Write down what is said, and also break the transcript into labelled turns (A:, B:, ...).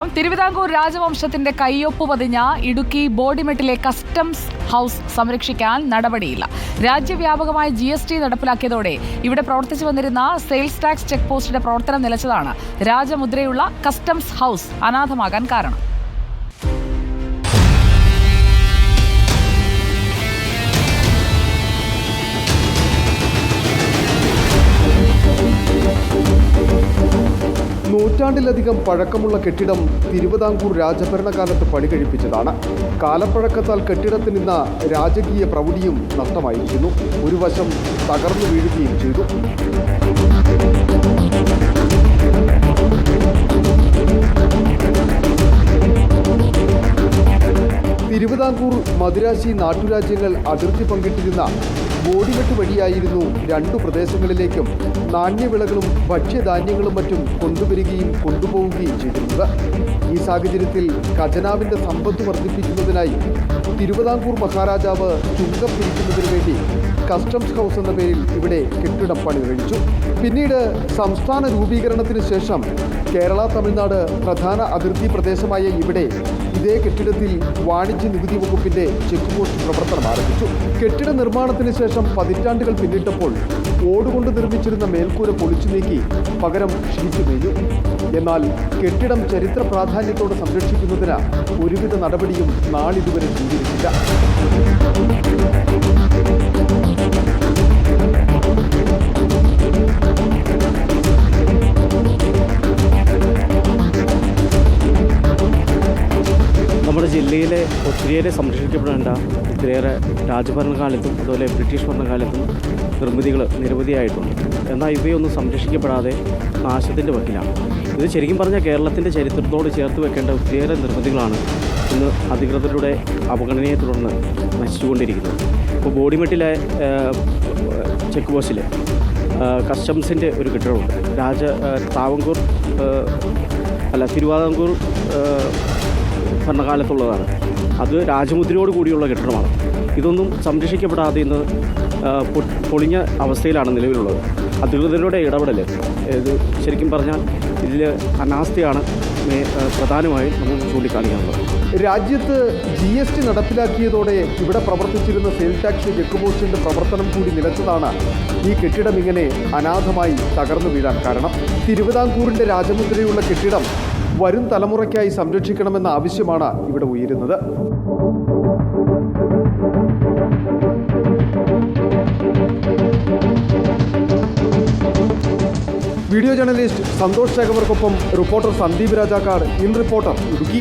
A: തിരുവിതാംകൂർ രാജവംശത്തിന്റെ കയ്യൊപ്പ് പതിഞ്ഞ ഇടുക്കി ബോഡിമെട്ടിലെ കസ്റ്റംസ് ഹൗസ് സംരക്ഷിക്കാൻ നടപടിയില്ല. രാജ്യവ്യാപകമായ GST നടപ്പിലാക്കിയതോടെ ഇവിടെ പ്രവർത്തിച്ചു വന്നിരുന്ന സെയിൽസ് ടാക്സ് ചെക്ക് പോസ്റ്റിന്റെ പ്രവർത്തനം നിലച്ചതാണ് രാജമുദ്രയുള്ള കസ്റ്റംസ് ഹൗസ് അനാഥമാകാൻ കാരണം.
B: നൂറ്റാണ്ടിലധികം പഴക്കമുള്ള കെട്ടിടം തിരുവിതാംകൂർ രാജഭരണകാലത്ത് പണി കഴിപ്പിച്ചതാണ്. കാലപ്പഴക്കത്താൽ കെട്ടിടത്തിനിന്ന രാജകീയ പ്രൗഢിയും നഷ്ടമായിരിക്കുന്നു. ഒരു വശം തകർന്നു വീഴുകയും ചെയ്തു. തിരുവിതാംകൂർ മദിരാശി നാട്ടുരാജ്യങ്ങൾ അതിർത്തി പങ്കിട്ടിരുന്ന ബോഡിമെട്ട് വഴിയായിരുന്നു രണ്ടു പ്രദേശങ്ങളിലേക്കും നാണ്യവിളകളും ഭക്ഷ്യധാന്യങ്ങളും മറ്റും കൊണ്ടുവരികയും കൊണ്ടുപോവുകയും ചെയ്തിരുന്നത്. ഈ സാഹചര്യത്തിൽ ഖജനാവിൻ്റെ സമ്പത്ത് വർദ്ധിപ്പിക്കുന്നതിനായി തിരുവിതാംകൂർ മഹാരാജാവ് ചുങ്കം പിരിക്കുന്നതിനു വേണ്ടി കസ്റ്റംസ് ഹൗസ് എന്ന പേരിൽ ഇവിടെ കെട്ടിടം പണി കഴിച്ചു. പിന്നീട് സംസ്ഥാന രൂപീകരണത്തിന് ശേഷം കേരള തമിഴ്നാട് പ്രധാന അതിർത്തി പ്രദേശമായ ഇവിടെ ഇതേ കെട്ടിടത്തിൽ വാണിജ്യ നികുതി വകുപ്പിന്റെ ചെക്ക് പോസ്റ്റ് പ്രവർത്തനം ആരംഭിച്ചു. കെട്ടിട നിർമ്മാണത്തിന് ശേഷം പതിറ്റാണ്ടുകൾ പിന്നിട്ടപ്പോൾ ഓടുകൊണ്ട് നിർമ്മിച്ചിരുന്ന മേൽക്കൂര പൊളിച്ചു നീക്കി പകരം ഷീറ്റ് മേഞ്ഞു. എന്നാൽ കെട്ടിടം ചരിത്ര പ്രാധാന്യത്തോടെ സംരക്ഷിക്കുന്നതിന് ഒരുവിധ നടപടിയും നാളിതുവരെ സ്വീകരിച്ചില്ല.
C: നമ്മുടെ ജില്ലയിലെ ഒത്തിരിയേറെ സംരക്ഷിക്കപ്പെടേണ്ട ഒത്തിരിയേറെ രാജഭരണകാലത്തും അതുപോലെ ബ്രിട്ടീഷ് ഭരണകാലത്തും നിർമ്മിതികൾ നിരവധിയായിട്ടുണ്ട്. എന്നാൽ ഇവയൊന്നും സംരക്ഷിക്കപ്പെടാതെ നാശത്തിൻ്റെ വക്കിലാണ്. ഇത് ശരിക്കും പറഞ്ഞാൽ കേരളത്തിൻ്റെ ചരിത്രത്തോട് ചേർത്ത് വെക്കേണ്ട ഒത്തിരിയേറെ നിർമ്മിതികളാണ് ഇന്ന് അധികൃതരുടെ അവഗണനയെ തുടർന്ന് നശിച്ചുകൊണ്ടിരിക്കുന്നത്. ഇപ്പോൾ ബോഡിമെട്ടിലെ ചെക്ക് പോസ്റ്റിൽ കസ്റ്റംസിൻ്റെ ഒരു കെട്ടിടമുണ്ട്. തിരുവിതാംകൂർ ഭരണകാലത്തുള്ളതാണ്. അത് രാജമുദ്രയോട് കൂടിയുള്ള കെട്ടിടമാണ്. ഇതൊന്നും സംരക്ഷിക്കപ്പെടാതെ ഇന്ന് പൊളിഞ്ഞ അവസ്ഥയിലാണ് നിലവിലുള്ളത്. അധികൃതരുടെ ഇടപെടൽ ഇത് ശരിക്കും പറഞ്ഞാൽ ഇതിൽ അനാസ്ഥയാണ് പ്രധാനമായും നമുക്ക് ചൂണ്ടിക്കാണിക്കാനുള്ളത്.
B: രാജ്യത്ത് GST നടപ്പിലാക്കിയതോടെ ഇവിടെ പ്രവർത്തിച്ചിരുന്ന സെയിൽസ് ടാക്സ് ചെക്ക് പോസ്റ്റിന്റെ പ്രവർത്തനം കൂടി നിലച്ചതാണ് ഈ കെട്ടിടം ഇങ്ങനെ അനാഥമായി തകർന്നു വീഴാൻ കാരണം. തിരുവിതാംകൂറിന്റെ രാജമുദ്രയുള്ള കെട്ടിടം വരും തലമുറയ്ക്കായി സംരക്ഷിക്കണമെന്ന ആവശ്യമാണ് ഇവിടെ ഉയരുന്നത്. വീഡിയോ ജേർണലിസ്റ്റ് സന്തോഷ് ശേഖവർക്കൊപ്പം reporter Sandeep Rajakkad, in reporter Idukki.